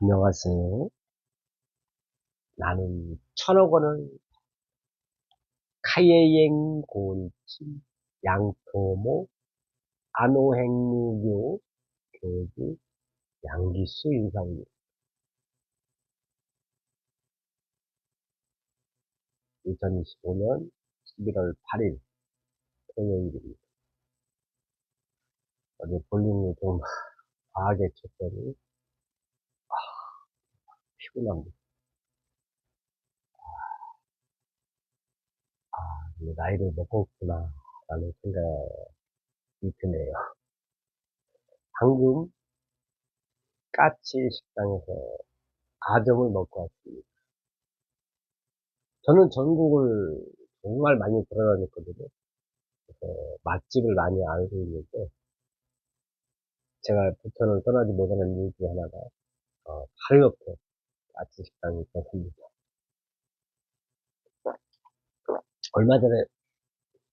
안녕하세요. 나는 1,000억 원을 카예행 곤치 양토모 안오행루교 교주 양기수 인사입니다. 2025년 11월 8일 토요일입니다. 어제 볼링을 좀 과하게 쳤더니 피곤합니다. 이제 나이를 먹었구나 라는 생각이 드네요. 방금 까치 식당에서 아점을 먹고 왔습니다. 저는 전국을 정말 많이 돌아다녔거든요. 맛집을 많이 알고 있는데 제가 부천을 떠나지 못하는 이유 중에 하나가 바로 옆에 아침 식당이 있었습니다. 얼마 전에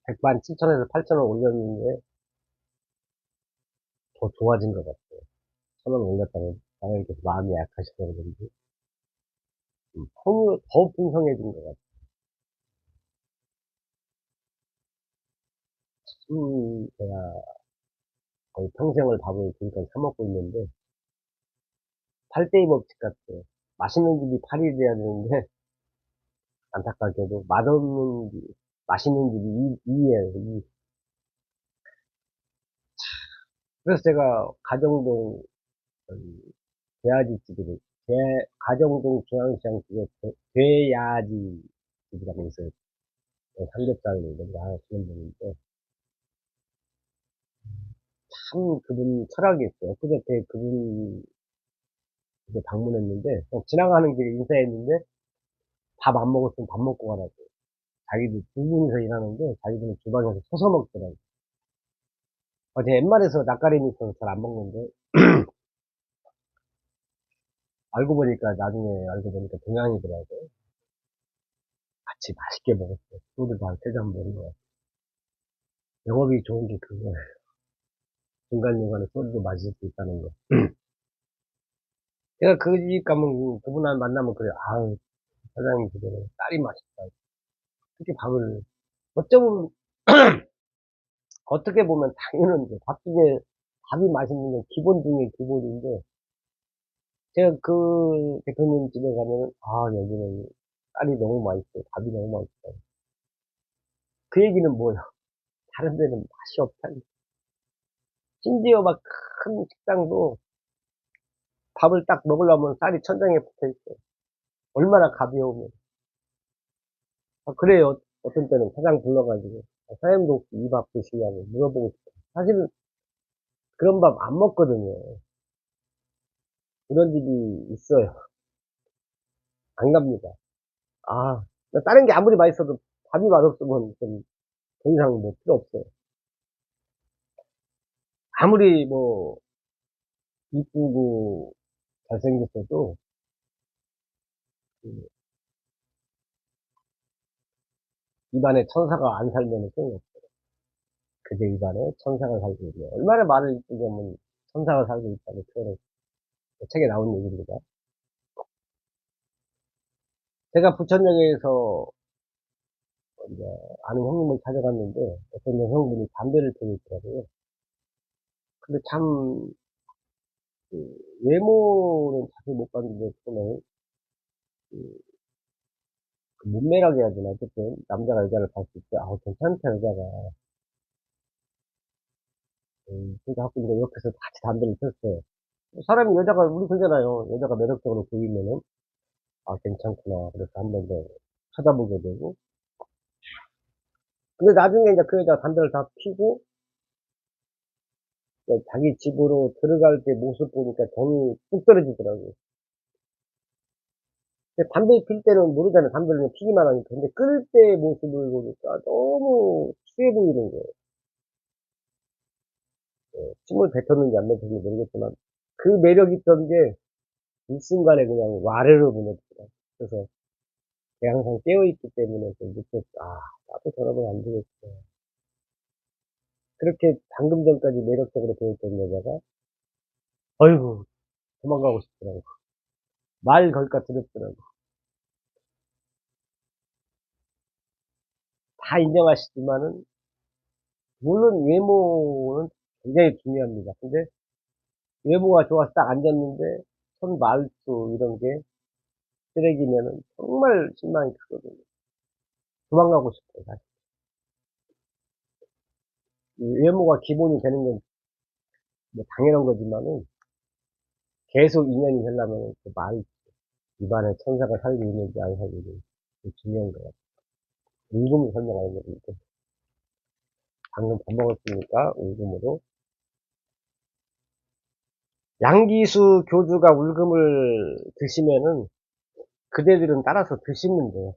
117,000원에서 8,000원 올렸는데 더 좋아진 것 같아요. 1,000원 올렸다는 사장님께서 마음이 약하셔서 그런지 더 풍성해진 것 같아요. 제가 거의 평생을 밥을 지금까지 사 먹고 있는데 8대2 법칙 같아요. 맛있는 집이 8이 돼야 되는데 안타깝게도 맛없는 집, 맛있는 집이 2예요. 2. 그래서 제가 가정동 돼야지 집을, 가정동 중앙시장 쪽에 돼야지 집이라고 있어요. 삼겹살을 이런 거 하시는 분인데, 참 그분 철학이 있어요. 엊그저께 그분 이제 방문했는데, 지나가는 길에 인사했는데, 밥 안 먹었으면 밥 먹고 가라고. 자기들 두 분이서 일하는데, 자기들은 주방에서 서서 먹더라고요. 어제 웬만해서 낯가림이 있어서 잘 안 먹는데, 나중에 알고 보니까 동양이더라고요. 같이 맛있게 먹었어요. 소주도 한 3잔 먹은 거 같아요. 영업이 좋은 게 그거예요. 중간중간에 소주도 마실 수 있다는 거. 제가 그 집 가면 그분 만나면 그래요. 아우, 사장님 그대로 딸이 맛있다. 특히 밥을, 어쩌면, 어떻게 보면 당연한데, 밥 중에 밥이 맛있는 건 기본 중에 기본인데, 제가 그 대표님 집에 가면은, 여기는 딸이 너무 맛있어. 밥이 너무 맛있다. 그 얘기는 뭐예요? 다른 데는 맛이 없다. 심지어 막 큰 식당도 밥을 딱 먹으려면 쌀이 천장에 붙어 있어요. 얼마나 가벼우면. 그래요. 어떤 때는 사장 불러가지고, 사장님도 혹시 이 밥 드시냐고 물어보고 싶어요. 사실은 그런 밥 안 먹거든요. 그런 집이 있어요. 안 갑니다. 아, 다른 게 아무리 맛있어도 밥이 맛없으면 좀 더 이상 뭐 필요 없어요. 아무리 뭐 이쁘고 잘생겼어도 그 입안에 천사가 안 살면 소용없어요. 그제 입안에 천사가 살고 있네요. 얼마나 말을 이쁘게 하면 천사가 살고 있다는 표현을 책에 나온 얘기입니다. 제가 부천역에서 이제 아는 형님을 찾아갔는데 어떤 여성분이 담배를 피우고 있더라고요. 근데 참 외모는 자세히 못 봤는데 처음에 그 문매라고 해야 되나. 어쨌든 남자가 여자를 봤을 때 괜찮다 여자가. 그래서 갖고 이제 옆에서 같이 담배를 폈어요. 사람이 여자가 우리 그잖아요. 여자가 매력적으로 보이면은 괜찮구나. 그래서 한 번 더 쳐다보게 되고. 근데 나중에 이제 그 여자가 담배를 다 피고 이제 자기 집으로 들어갈 때 모습 보니까 정이 뚝 떨어지더라고요. 근데 담배 필 때는 모르잖아요. 담배를 그냥 피기만 하니까. 근데 끌 때 모습을 보니까 너무 추해 보이는 거예요. 침을 뱉었는지 안 뱉었는지 모르겠지만 그 매력 있던 게 일순간에 그냥 와르르 무너지더라고요. 그래서 제가 항상 깨어있기 때문에 좀 느꼈죠. 나도 저러면 안 되겠어. 그렇게 방금 전까지 매력적으로 보였던 여자가, 어이구, 도망가고 싶더라고. 말 걸까 두렵더라고. 다 인정하시지만은, 물론 외모는 굉장히 중요합니다. 근데 외모가 좋아서 딱 앉았는데, 손 말투 이런 게 쓰레기면은 정말 실망이 크거든요. 도망가고 싶어요, 사실. 이 외모가 기본이 되는 건 뭐 당연한 거지만은, 계속 인연이 되려면 그 말, 입안에 천사가 살고 있는지 안 살고 있는지, 그게 중요한 것 같아요. 울금을 설명하는 거니까. 방금 밥 먹었으니까, 울금으로. 양기수 교주가 울금을 드시면은, 그대들은 따라서 드시면 돼요.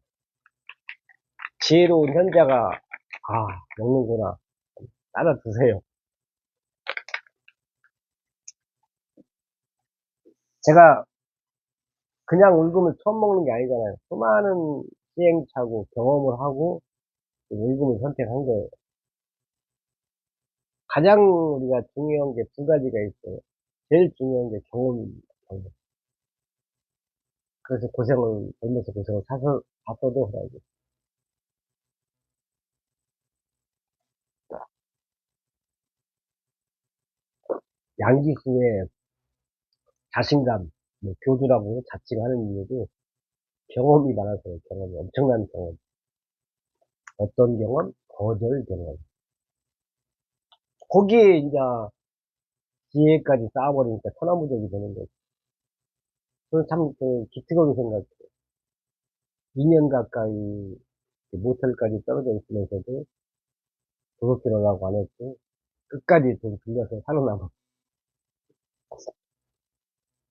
지혜로운 현자가, 아, 먹는구나. 따라 드세요. 제가 그냥 울금을 처음 먹는 게 아니잖아요. 수많은 시행착오, 경험을 하고, 울금을 선택한 거예요. 가장 우리가 중요한 게 두 가지가 있어요. 제일 중요한 게 경험입니다. 경험. 그래서 고생을, 젊어서 고생을 샀어도 해야지. 양기수의 자신감, 뭐 교주라고 자칭하는 이유도 경험이 많아서요. 경험이. 엄청난 경험. 어떤 경험? 거절 경험. 거기에 이제 지혜까지 쌓아버리니까 천하무적이 되는 거죠. 저는 참, 기특하게 생각해요. 2년 가까이 모텔까지 떨어져 있으면서도 도둑질하려고 안 했고, 끝까지 돈 빌려서 살아남았고,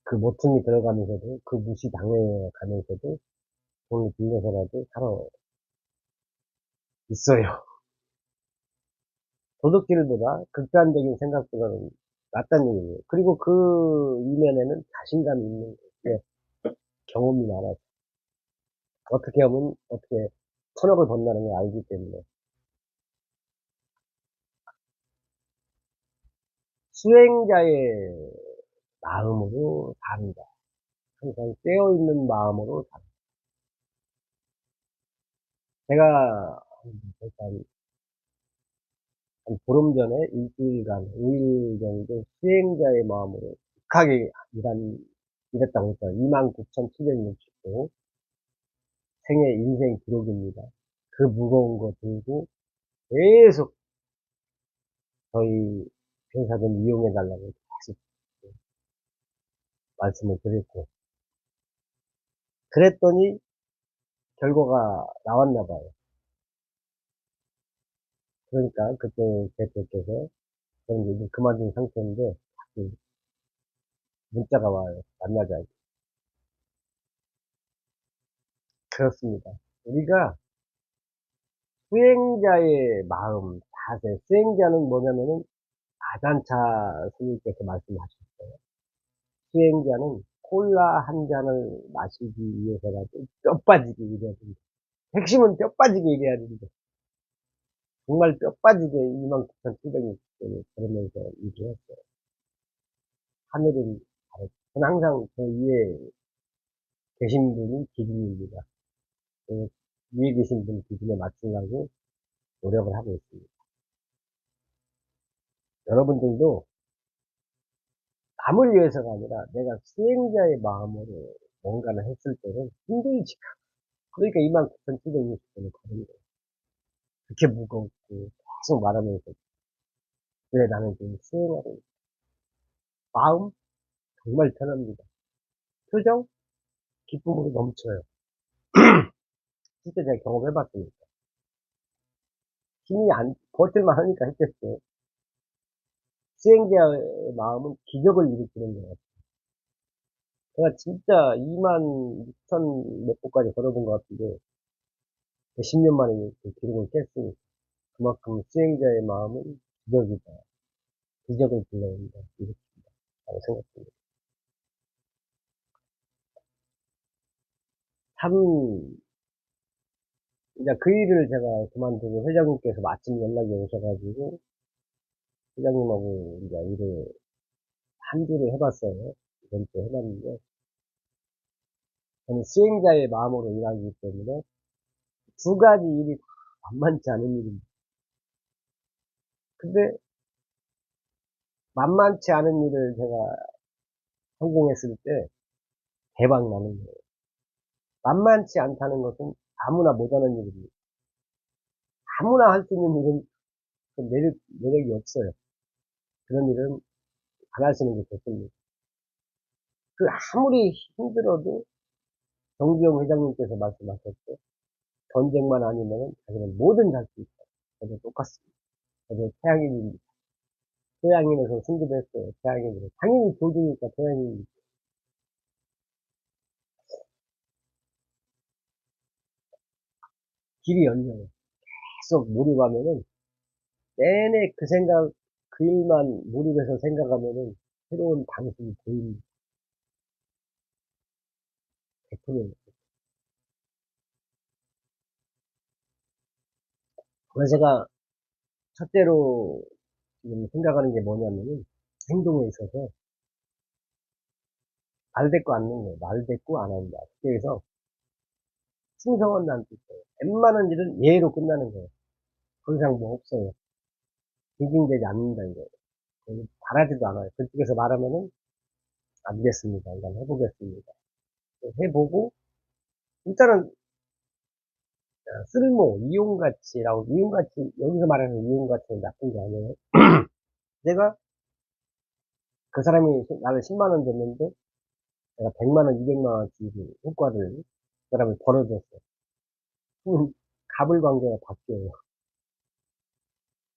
그 모퉁이 들어가면서도, 그 무시 당해가면서도 돈을 빌려서라도 살아 있어요. 도둑질보다 극단적인 생각보다는 낫다는 얘기예요. 그리고 그 이면에는 자신감이 있는 게 경험이 많아서 어떻게 하면 어떻게 천억을 번다는 걸 알기 때문에 수행자의 마음으로 산다. 항상 깨어있는 마음으로 산다. 제가 일단 한 보름 전에 일주일간 5일 정도 수행자의 마음으로 극하게 일했다고 했잖아요. 29,760도 생애 인생 기록입니다. 그 무거운 거 들고 계속 저희 회사 좀 이용해 달라고 계속 말씀을 드렸고, 그랬더니 결과가 나왔나 봐요. 그러니까 그때 대표께서 저는 이제 그만둔 상태인데 자꾸 문자가 와요. 만나자. 그렇습니다. 우리가 수행자의 마음, 자세, 수행자는 뭐냐면은 아잔차 스님께서 말씀하셨어요. 수행자는 콜라 한 잔을 마시기 위해서라도 뼈 빠지게 일해야 된다. 핵심은 뼈 빠지게 일해야 된다. 정말 뼈 빠지게 29,760원을 걸으면서 일을 했어요. 하늘은 다르죠. 저는 항상 저 위에 계신 분이 기준입니다. 그 위에 계신 분 기준에 맞추려고 노력을 하고 있습니다. 여러분들도 남을 위해서가 아니라 내가 수행자의 마음으로 뭔가를 했을 때는 힘들지. 그러니까 29,760원을 걸은 거예요. 그렇게 무겁고 계속 말하면서 왜 나는 지금 수행하고 있어. 마음 정말 편합니다. 표정 기쁨으로 넘쳐요. 진짜 제가 경험해봤으니까. 힘이 안, 버틸만 하니까 했겠어요. 수행자의 마음은 기적을 일으키는 것 같아요. 제가 진짜 2만 6천 몇歩까지 걸어본 것 같은데, 10년 만에 그 기록을 깼으니까. 그만큼 수행자의 마음은 기적이다. 기적을 불러온다. 이렇게 라고 생각합니다. 참, 이제 그 일을 제가 그만두고 회장님께서 마침 연락이 오셔가지고, 회장님하고 이제 일을 한 주를 해봤어요. 이번 주에 해봤는데, 저는 수행자의 마음으로 일하기 때문에 두 가지 일이 다 만만치 않은 일입니다. 근데 만만치 않은 일을 제가 성공했을 때 대박 나는 거예요. 만만치 않다는 것은 아무나 못하는 일입니다. 아무나 할 수 있는 일은 그 매력이 없어요. 그런 일은 안 하시는 게 좋습니다. 그 아무리 힘들어도 정주영 회장님께서 말씀하셨죠. 전쟁만 아니면은 자기는 뭐든 할 수 있다. 저도 똑같습니다. 저도 태양인입니다. 태양인에서 승진을 했어요. 태양인으로. 당연히 조주니까 태양인 길이 열려요. 계속 몰입하면은 내내 그 생각, 그 일만 몰입해서 생각하면은 새로운 방식이 보입니다. 100%. 그래서 제가 첫째로 지금 생각하는 게 뭐냐면은 행동에 있어서 말 대꾸 않는 거예요. 말 대꾸 안 한다. 그래서 충성은 난 뜻이에요. 웬만한 일은 예로 끝나는 거예요. 더 이상 뭐 없어요. 징징대지 않는다 이거예요. 바라지도 않아요. 그쪽에서 말하면은 안 됐습니다. 일단 해보겠습니다. 해보고 일단은 쓸모, 이용가치라고 이용가치 여기서 말하는 이용가치는 나쁜 게 아니에요. 내가 그 사람이 나를 10만 원 줬는데 내가 100만 원, 200만 원짜리 효과를 그 사람이 벌어줬어. 그럼 갑을 관계가 바뀌어요.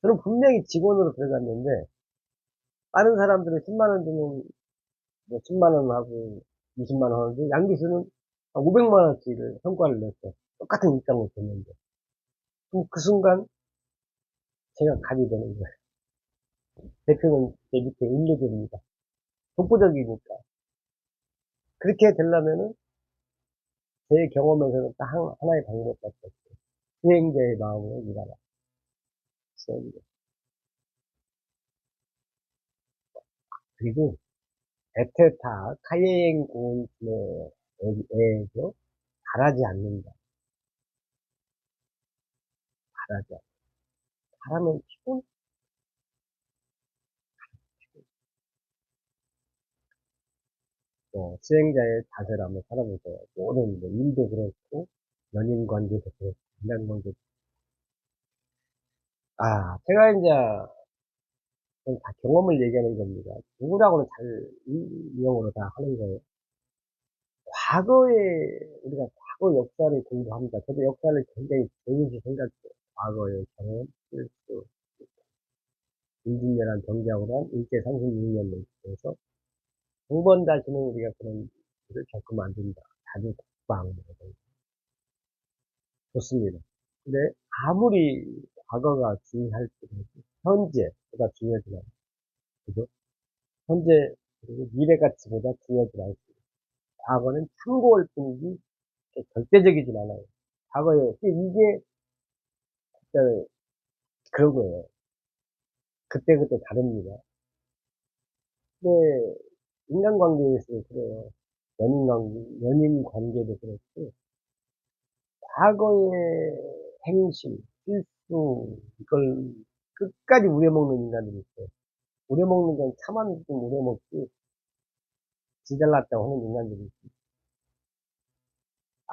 저는 분명히 직원으로 들어갔는데 다른 사람들은 10만 원 주면 뭐 10만 원 하고 20만 원 하는데 양기수는 500만 원치를 성과를 냈어. 똑같은 입장을 줬는데. 그럼 그 순간 제가 갑이 되는 거예요. 대표는 제 밑에 인력입니다. 독보적이니까. 그렇게 되려면은 제 경험에서는 딱 하나의 방법밖에 없어요. 수행자의 마음으로 일하라. 수행자. 그리고 에테타, 카예행 고운의 애죠. 바라지 않는다. 바라지 않는다. 바라면 피곤, 수행자의 자세를 한번 살아보세요. 모든 뭐 일도 그렇고, 연인 관계도 그렇고, 인간 관계도. 제가 이제 다 경험을 얘기하는 겁니다. 누구라고는 잘 이용으로 다 하는 거예요. 과거에 우리가 과거 역사를 공부합니다. 저도 역사를 굉장히 중요시 생각해요. 과거의 경험, 실수, 인진열한 경제하고 난 일제 36년을 통해서 두 번 다시는 우리가 그런 일을 겪으면 안 된다. 자주 국방, 좋습니다. 근데 아무리 과거가 중요할지라도 현재가 중요하지만, 그죠? 현재 그리고 미래 가치보다 중요하지 않습니다. 과거는 참고할 뿐이지 절대적이진 않아요. 과거에 이게 진짜 그런 거예요. 그때그때 다릅니다. 근데 인간관계에서 그래요. 연인 관계도 그렇고 과거의 행실, 실수 이걸 끝까지 우려먹는 인간들이 있어요. 우려먹는 건 차만 좀 우려먹지 지잘났다고 하는 인간들이 있어요.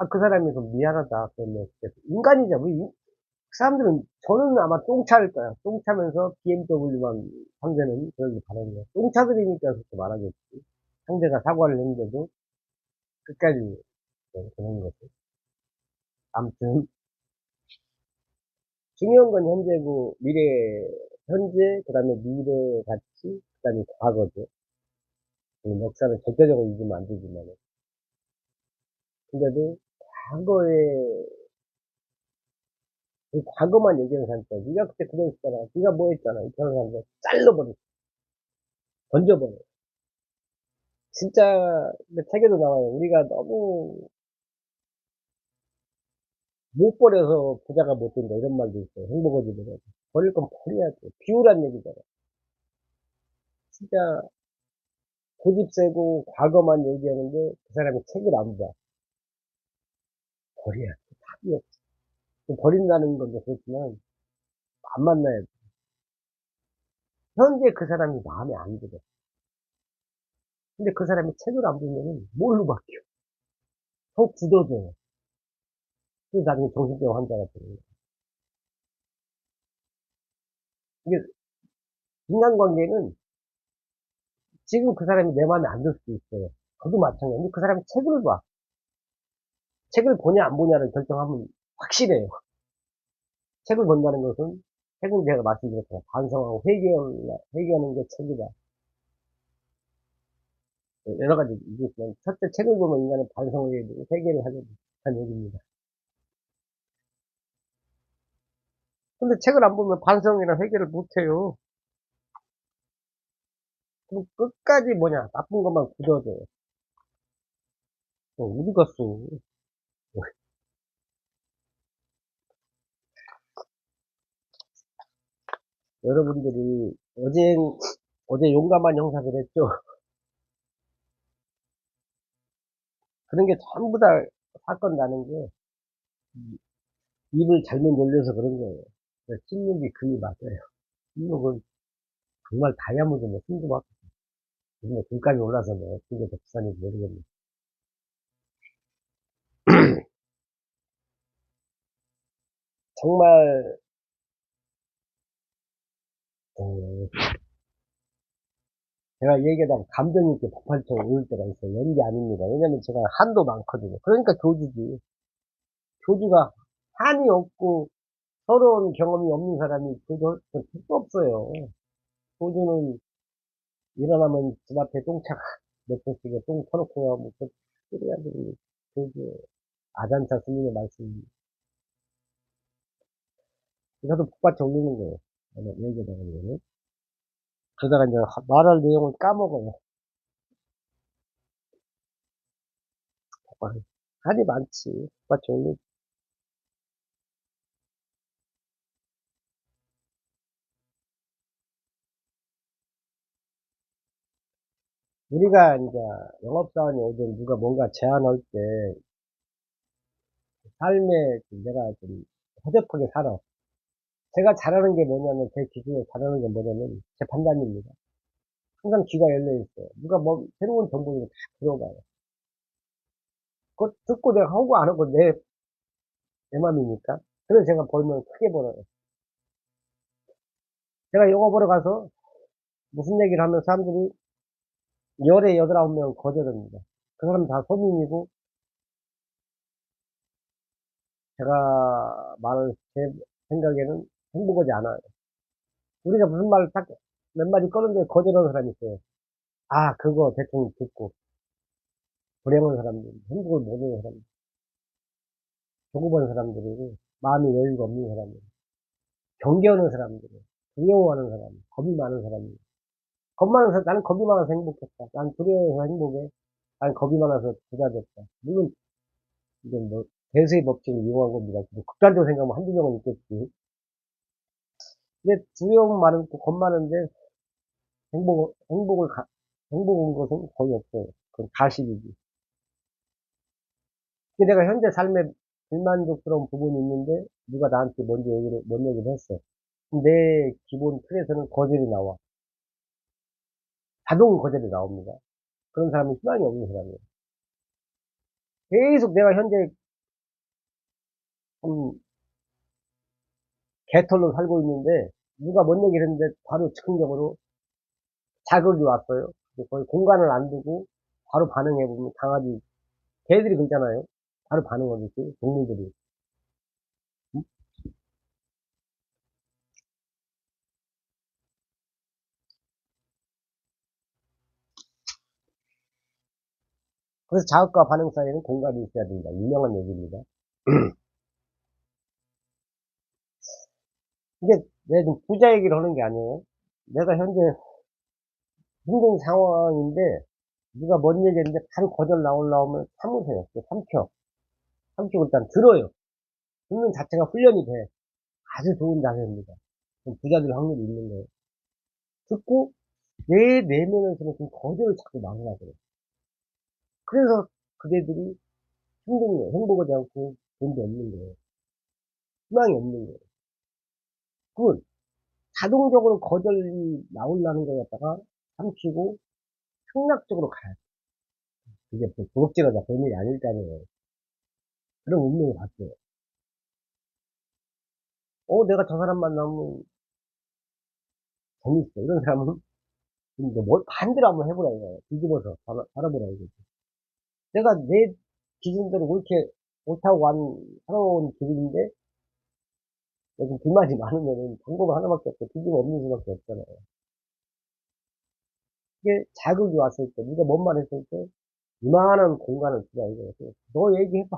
그 사람이 좀 미안하다. 그러면 인간이죠. 그 사람들은 저는 아마 똥차일 거야. 똥차면서 BMW만 상대는 그러길 바라는 거야. 똥차들이니까 그렇게 말하겠지. 상대가 사과를 했는데도 끝까지 그런 거죠. 아무튼 중요한 건 현재고 현재 그다음에 미래 가치 그다음에 과거죠. 역사는 절대적으로 잊으면 안 되지만 근데도 과거에 그 과거만 얘기하는 사람들 네가 그때 그랬잖아 네가 뭐 했잖아 이렇게 하는 사람들 잘라버려 던져버려 진짜 근데 책에도 나와요. 우리가 너무 못 버려서 부자가 못 된다 이런 말도 있어요. 행복어지면 버릴 건 버려야 돼. 비우란 얘기잖아. 진짜 고집 세고 과거만 얘기하는데 그 사람이 책을 안 봐. 버려야 돼. 답이 없어. 버린다는 건도 그렇지만, 안 만나야 돼. 현재 그 사람이 마음에 안 들어. 근데 그 사람이 책을 안 보면은 뭘로 바뀌어? 더 굳어져요. 그래서 나중에 정신병 환자가 되는 거야. 이게, 인간관계는 지금 그 사람이 내 마음에 안 들 수도 있어요. 저도 마찬가지인데 그 사람이 책을 봐. 책을 보냐 안 보냐를 결정하면 확실해요. 책을 본다는 것은 책은 제가 말씀드렸잖아요. 반성하고 회개하는 게 책이다. 여러 가지 이게 있지만 첫째 책을 보면 인간은 반성을 해야 되고 회개를 하게 된다는 얘기입니다. 근데 책을 안 보면 반성이나 회개를 못 해요. 그럼 끝까지 뭐냐 나쁜 것만 굳어져요. 어디 갔어? 여러분들이 어제 용감한 형사들 했죠? 그런 게 전부 다 사건 나는 게 입을 잘못 놀려서 그런 거예요. 씹는 게 금이 맞아요. 씹는 건 정말 다이아몬드 뭐 힘도 막, 요즘에 물감이 올라서 뭐 어떻게 더 비싼지 모르겠네. 정말, 어, 제가 얘기하다가 감정이 이렇게 폭발적으로 오를 때가 있어요. 연기 아닙니다. 왜냐면 제가 한도 많거든요. 그러니까 교주지. 교주가 한이 없고 서러운 경험이 없는 사람이 교주 할 수 없어요. 교주는 일어나면 집 앞에 똥차 몇 번씩에 똥 터놓고 하고, 그래야 되는 교주. 아잔차 스님의 말씀. 저도 폭발적 올리는 거예요. 얘기하다가 그러면. 그러다가 이제 말할 내용을 까먹어요. 폭발. 할이 많지. 폭발적 올리 우리가 이제 영업사원이 오든 누가 뭔가 제안할 때 삶에 내가 좀 허접하게 살아. 제가 잘하는 게 뭐냐면 제 기준에 잘하는 게 뭐냐면 제 판단입니다. 항상 귀가 열려 있어요. 누가 뭐 새로운 정보를 다 들어봐요. 그거 듣고 내가 하고 안 하고 내 맘이니까. 그래서 제가 벌면 크게 벌어요. 제가 영어 보러 가서 무슨 얘기를 하면 사람들이 열에 여덟 아홉 명 거절합니다. 그 사람 다 서민이고 제가 말을 제 생각에는 행복하지 않아요. 우리가 무슨 말을 딱 몇 마디 꺼는데 거절하는 사람이 있어요. 아, 그거 대충 듣고 불행한 사람들, 행복을 모르는 사람들, 조급한 사람들이고 마음이 여유가 없는 사람들, 경계하는 사람들, 두려워하는 사람, 겁이 많은 사람들. 겁 많은 사람, 나는 겁이 많아서 행복했다. 난 두려워해서 행복해. 난 겁이 많아서 부자 됐다. 물론 이건 뭐 대세의 법칙을 이용한 겁니다. 뭐 극단적으로 생각하면 한두 명은 있겠지. 근데 두려움 많고 겁 많은데 행복을 행복한 것은 거의 없어요. 그건 가식이지. 근데 내가 현재 삶에 불만족스러운 부분이 있는데, 누가 나한테 먼저 뭔 얘기를 했어. 내 기본 틀에서는 거절이 나와. 자동 거절이 나옵니다. 그런 사람은 희망이 없는 사람이에요. 계속 내가 현재 좀 개털로 살고 있는데, 누가 뭔 얘기를 했는데, 바로 즉흥적으로 자극이 왔어요. 거의 공간을 안 두고, 바로 반응해보면 강아지, 개들이 그러잖아요. 바로 반응하듯이, 동물들이. 음? 그래서 자극과 반응 사이에는 공간이 있어야 된다. 유명한 얘기입니다. 이게 내가 지금 부자 얘기를 하는 게 아니에요. 내가 현재 힘든 상황인데 누가 뭔 얘기했는데 바로 거절 나오면 참으세요. 삼켜. 삼키고 일단 들어요. 듣는 자체가 훈련이 돼. 아주 좋은 자세입니다. 부자 될 확률이 있는 거예요. 듣고 내 내면에서는 좀 거절을 자꾸 나오려고 그래요. 그래서 그대들이 행복하지 않고 돈도 없는 거예요. 희망이 없는 거예요. 그건 자동적으로 거절이 나오려는 거 갖다가 삼키고 폭락적으로 가야 돼. 그게 또 부럽지러다 그런 일이 아닐 거 아니에요. 그런 운명이 바뀌어요. 내가 저 사람 만나면 재밌어. 이런 사람은 이제 뭘 반대로 한번 해보라 이거예요. 뒤집어서 살아보라 이거지. 내가 내 기준대로 옳게 옳다고 살아온 길인데 여기 불만이 많으면은 방법 하나밖에 없고 뒤집어 엎는 수밖에 없잖아요. 이게 자극이 왔을 때, 네가 뭔 말 했을 때 이만한 공간을 주자 이거예요. 너 얘기해봐.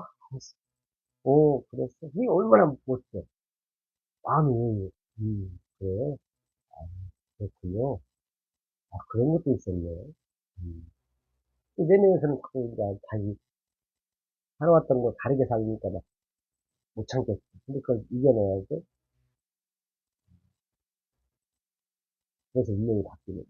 그랬어. 이게 얼마나 멋있어. 마음이, 그래. 아, 그렇군요. 아, 그런 것도 있었네. 음. 내 면에서는 그, 이제 자기 살아왔던 거 다르게 살니까 막 못 참겠어. 근데 그걸 이겨내야지. 그래서 운명이 바뀌는.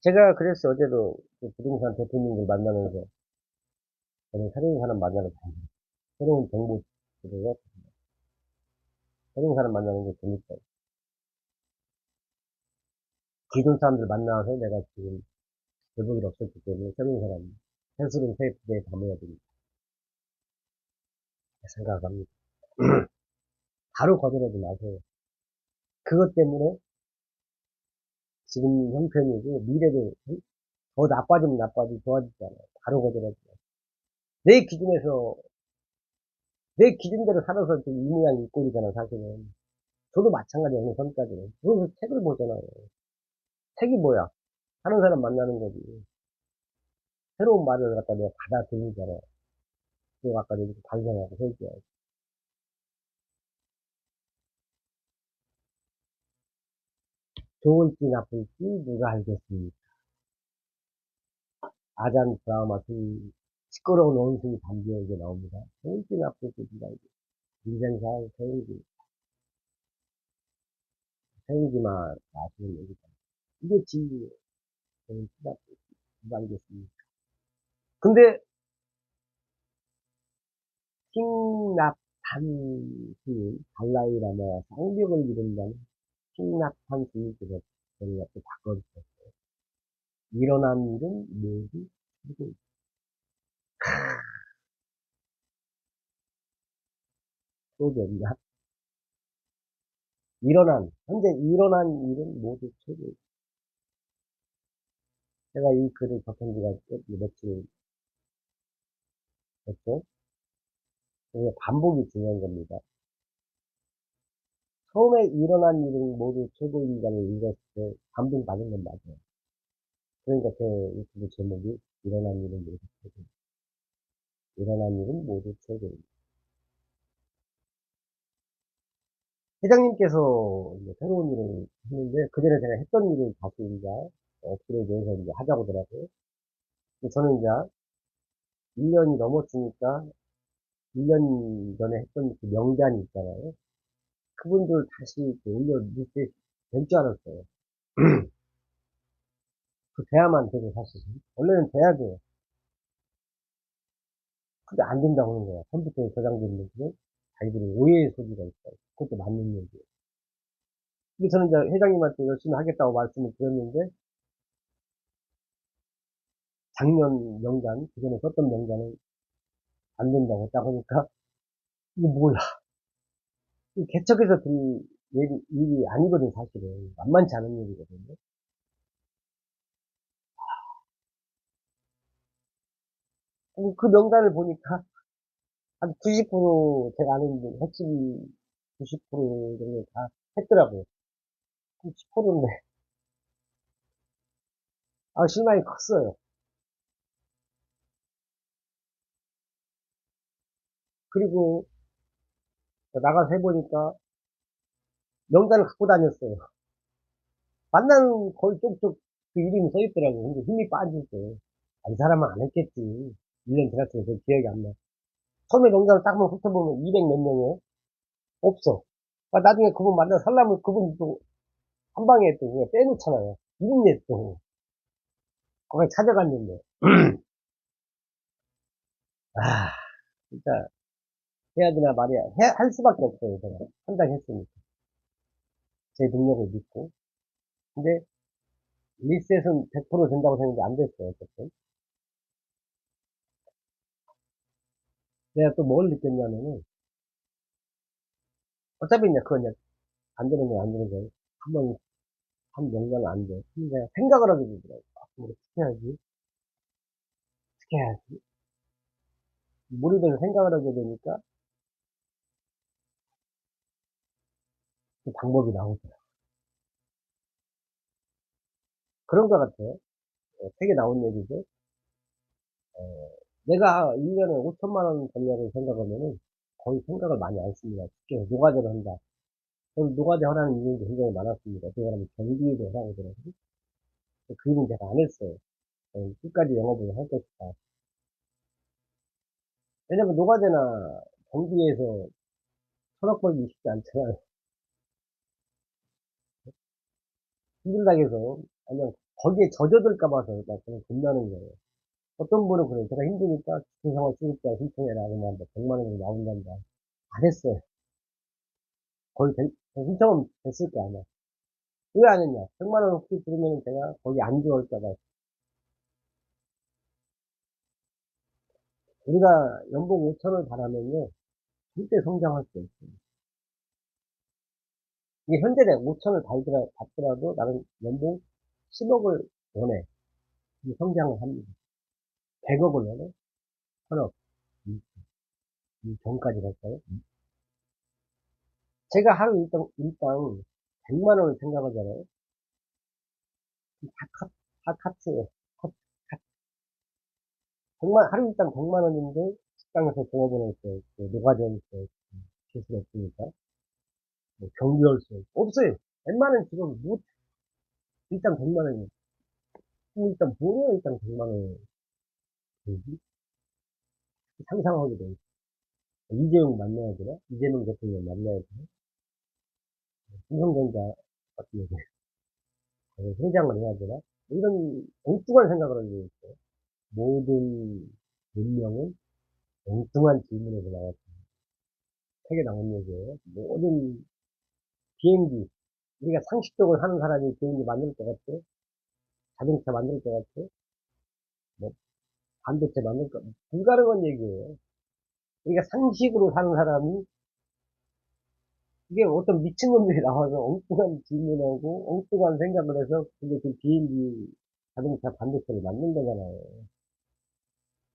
제가 그랬어요. 어제도 그 부동산 대표님들 만나면서 저는 새로운 사람 만나는 거 새로운 정보 들어요. 새로운 사람 만나는 게 재밌어요. 기존 사람들 만나서 내가 지금 별볼일 없었기 때문에 새로운 사람, 현실은 새 부대에 담아야 되니까 생각합니다. 바로 거절하지 마세요. 그것 때문에 지금 형편이고 미래도 더 나빠지면 나빠지고 좋아지지 않아요. 바로 거절하지 마세요. 내 기준에서, 내 기준대로 살아서 지금 이 모양 이 꼴이잖아, 사실은. 저도 마찬가지예요, 어느 선까지는. 그래서 책을 보잖아요. 책이 뭐야? 하는 사람 만나는 거지. 새로운 말을 갖다 내가 받아들이잖아요. 그거 아까 이렇게 반성하고 회개하고. 좋을지 나쁠지 누가 알겠습니까? 아잔 드라마 시끄러운 원숭이 담비에게 나옵니다. 좋을지 나쁠지 누가 알겠습니까? 인생살 세우지만 마시는 얘기다. 이게 진리예요. 좋을지 나쁠지 누가 알겠습니까? 근데 킹납한 스님, 달라이라마 쌍벽을 이룬다는 킹납한 스님께서 저희가 또 바꿔주셨어요. 일어난 일은 모두 최고. 소견이다. 현재 일어난 일은 모두 최고. 제가 이 글을 접한 지가 며칠 됐죠? 그래서 반복이 중요한 겁니다. 처음에 일어난 일은 모두 최고인가를 읽었을 때 감동받은 건 맞아요. 그러니까 제 유튜브 제목이 일어난 일은 모두 최고. 일어난 일은 모두 최고입니다. 회장님께서 이제 새로운 일을 했는데, 그전에 제가 했던 일을 다시 이제, 업그레이드해서 이제 하자고 하더라고요. 근데 저는 이제 1년이 넘었으니까, 1년 전에 했던 그 명단이 있잖아요. 그분들 다시 이렇게 올려 리스트에 될 줄 알았어요. 그 돼야만 되고, 사실. 원래는 돼야 돼요. 그게 안 된다고 하는 거야. 컴퓨터에 저장되어 있는 게 자기들이 오해의 소지가 있어요. 그것도 맞는 얘기예요. 근데 저는 이제 회장님한테 열심히 하겠다고 말씀을 드렸는데, 작년 명단, 그전에 썼던 명단은 안 된다고 딱 하니까, 이게 뭐야. 이 개척해서 든 일이 아니거든, 사실은. 만만치 않은 일이거든요. 그 명단을 보니까, 한 90% 제가 아는 분, 핵심 90% 정도 다 했더라고요. 10%인데, 실망이 컸어요. 그리고 나가서 해보니까 명단을 갖고 다녔어요. 만나는 거의 쪽쪽 그 이름이 써있더라고요. 근데 힘이 빠질 때. 이 사람은 안 했겠지. 1년 지났으면 그 기억이 안 나. 처음에 명단을 딱 한번 훑어보면 200 몇 명이에요. 없어. 나중에 그분 만나서 살라면 그분 또 한 방에 또 그냥 빼놓잖아요. 있네, 또. 거기 찾아갔는데. 아, 진짜, 해야 되나 말이야. 할 수밖에 없어요, 제가. 판단했으니까. 제 능력을 믿고. 근데, 리셋은 100% 된다고 생각했는데 안 됐어요, 어쨌든. 내가 또 뭘 느꼈냐면은, 어차피 이제 그건 이제 안 되는 거야, 안 되는 거야. 한번, 한 명단은 안 돼. 근데 생각을 하게 되더라고. 아, 뭐 어떻게 해야지? 어떻게 해야지? 몰입해서 생각을 하게 되니까, 그 방법이 나오더라고. 그런 것 같아요. 책에 나온 얘기죠. 내가 1년에 5천만 원 전략을 생각하면은 거의 생각을 많이 안 씁니다. 쉽게 노가다를 한다. 저는 노가다 하라는 이유도 굉장히 많았습니다. 그 사람이 경비에도 하라고 그러더라고요. 그 일은 제가 안 했어요. 끝까지 영업을 할 것이다. 왜냐면 노가다나 경비에서 천억 벌기 쉽지 않잖아요. 힘들다고 해서 그냥 거기에 젖어들까 봐서 나 그냥 겁나는 거예요. 어떤 분은 그래요. 제가 힘드니까 주택생활 수급자 신청해라. 그러면 100만 원이 나온단다. 안 했어요. 거의 신청은 됐을 거 아니야. 왜 안 했냐? 100만 원 혹시 들으면 제가 거기 안 들어올까봐. 우리가 연봉 5천을 바라면요. 절대 성장할 수 없어요. 이게 현재대 5천을 받더라도 나는 연봉 10억을 원해. 이 성장을 합니다. 100억을 원해? 1000억. 이 전까지 갈까요? 제가 하루 일당 100만 원을 생각하잖아요. 다 카트예요. 컷, 컷. 하루 일당 100만 원인데 식당에서 종업원을 했어요. 노가전 했어요. 실수 없으니까. 뭐 경비월세 없어요. 웬만한 직업은 못 일단 100만 원이에요. 일단 뭐야 일단 100만 원 되지? 상상하게 돼. 이재용 만나야 되나? 이재명 대통령 만나야 되나? 삼성전자 같은 경우에 회장을 해야 되나? 이런 엉뚱한 생각을 하게 있어요. 모든 문명은 엉뚱한 질문에서 나왔습니다. 책에 나온 얘기예요. 모든 비행기 우리가 상식적으로 하는 사람이 비행기 만들 것 같아? 자동차 만들 것 같아? 뭐 반도체 만들 것 불가능한 얘기예요. 우리가 상식으로 사는 사람이 이게 어떤 미친놈들이 나와서 엉뚱한 질문하고 엉뚱한 생각을 해서 그게 그 비행기 자동차 반도체를 만든 거잖아요.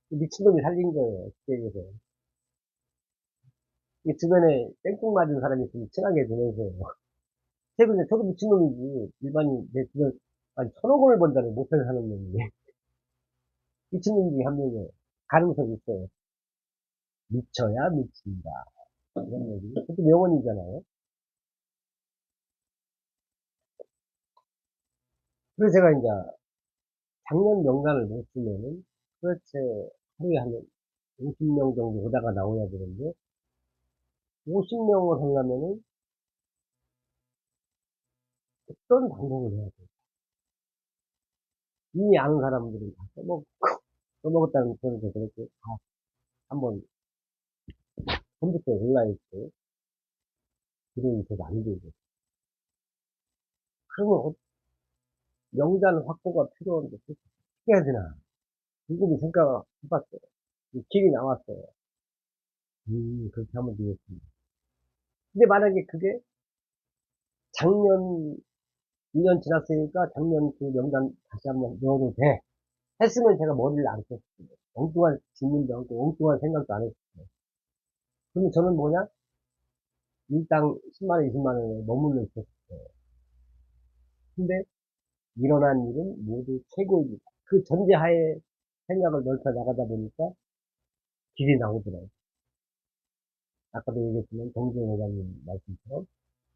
그 미친놈이 살린 거예요. 쉽게 얘기해서. 이 주변에 땡볕 맞은 사람이 있으면 친하게 지내세요. 최근에 저도 미친놈이지. 일반인 내 주변 아니 1,000억 원을 번다는 못해서 사는 놈이 미친놈 중에 한 명이에요. 가능성이 있어요. 미쳐야 미친다. 이런 얘기. 그것도 명언이잖아요. 그래서 제가 이제 작년 명단을 못 쓰면은 도대체 하루에 한 50명 정도 오다가 나오야 되는데 50명을 하려면은 어떤 방법을 해야 돼? 이미 아는 사람들은 다 써먹었다는 소리도 그렇게 다 한번 컴퓨터에 올라있고 기록이 되게 안 되고 그러면 명단 확보가 필요한데 어떻게 해야 되나? 궁금히 생각해봤어요. 이 길이 나왔어요. 그렇게 하면 되겠습니다. 근데 만약에 그게 작년 1년 지났으니까 작년 그 명단 다시 한번 넣어도 돼. 했으면 제가 머리를 안 썼습니다. 엉뚱한 질문도 하고 엉뚱한 생각도 안 했어요. 그러면 저는 뭐냐? 일당 10만 원, 20만 원에 머물러 있었어요. 근데 일어난 일은 모두 최고입니다. 그 전제하에 생각을 넓혀 나가다 보니까 길이 나오더라고요. 아까도 얘기했지만 정재영 회장님 말씀처럼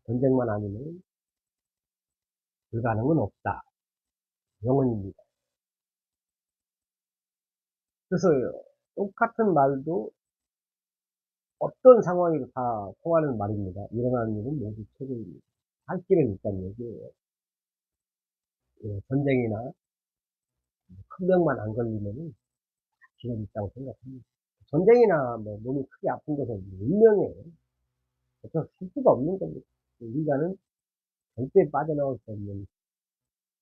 전쟁만 아니면 불가능은 없다. 명언입니다. 그래서 똑같은 말도 어떤 상황에도 다 통하는 말입니다. 일어나는 일은 모두 최고입니다. 할 길은 있다는 얘기예요. 전쟁이나 큰 병만 안 걸리면은 기회는 있다고 생각합니다. 전쟁이나 뭐 몸이 크게 아픈 것은 운명이에요. 어쩔 수가 없는 겁니다. 인간은 절대 빠져나올 수 없는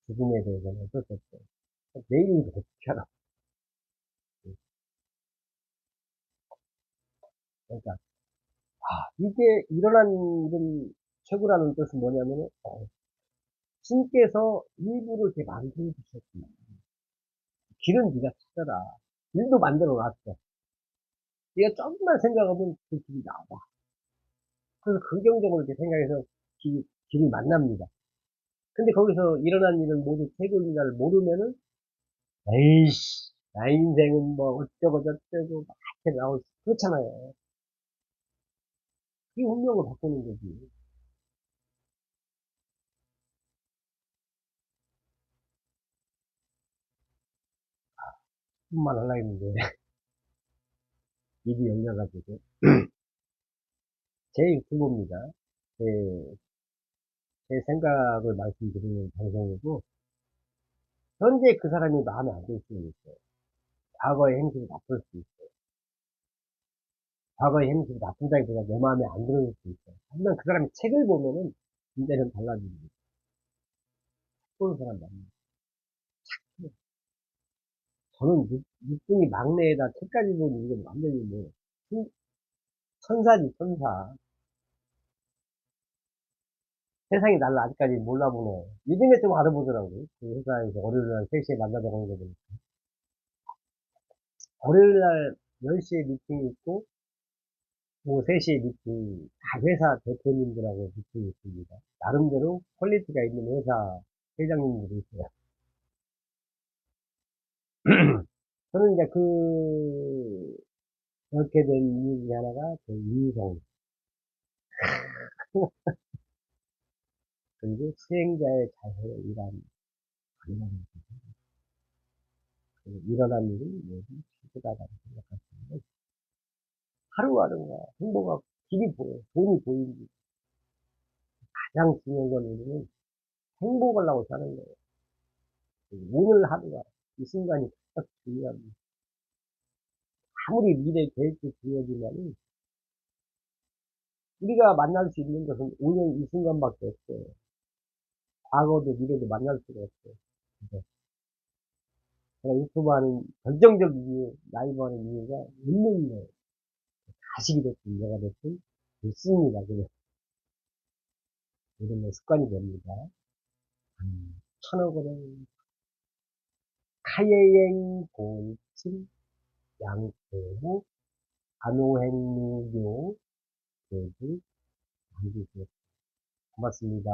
죽음에 대해서는 어쩔 수 없어요. 내일을 어떻게 알아? 그러니까, 이게 일어난 일은 최고라는 뜻은 뭐냐면은, 신께서 일부를 이렇게 만들어 주셨구나. 길은 네가 찾아라. 길도 만들어 놨어. 네가 조금만 생각하면 그 길이 나와. 그래서 긍정적으로 이렇게 생각해서 길을 만납니다. 근데 거기서 일어난 일은 모두 최고인가를 모르면은, 에이씨, 나 인생은 뭐 어쩌고 저쩌고 막 이렇게 나올 수, 그렇잖아요. 그게 운명을 바꾸는 거지. 뿐만 하려 했는데, 입이 열려가지고. 제 유튜브입니다. 제, 제 생각을 말씀드리는 방송이고, 현재 그 사람이 마음에 안 들 수는 있어요. 과거의 행실이 나쁠 수 있어요. 과거의 행실이 나쁘다기보다 내 마음에 안 들을 수 있어요. 하지만 그 사람의 책을 보면은, 이제는 달라집니다. 보는 사람 많아요. 저는 육둥이 막내에다 책까지 보는 이게 완전히 뭐, 천사지, 천사. 세상이 나를 아직까지 몰라보네. 요즘에 좀 알아보더라고요. 그 회사에서 월요일날 3시에 만나자고 하는 거 보니까. 월요일날 10시에 미팅이 있고, 오후 3시에 미팅, 다 회사 대표님들하고 미팅이 있습니다. 나름대로 퀄리티가 있는 회사 회장님들이 있어요. 저는 이제 그렇게 된 이유 중에 하나가 그 이유성, 그리고 수행자의 자세를 일하는, 일어난 일은 모두 기쁘다라고 생각하시면 하루하루가 행복하고 길이 보여요. 돈이 보이지. 가장 중요한 건 우리는 행복을 하고 사는 거예요. 오늘 하루가, 이 순간이 딱 중요합니다. 아무리 미래 계획도 중요하지만 우리가 만날 수 있는 것은 오늘 이 순간밖에 없어요. 과거도 미래도 만날 수가 없어요. 그래서 제가 유튜브 하는 결정적 이유, 라이브 하는 이유가 있는 거예요. 가식이 됐든 뭐가 됐든 있습니다. 그래서 이런 습관이 됩니다. 천억원은 카예행 본침 양태무 안오행무교 교주 남기시오. 고맙습니다.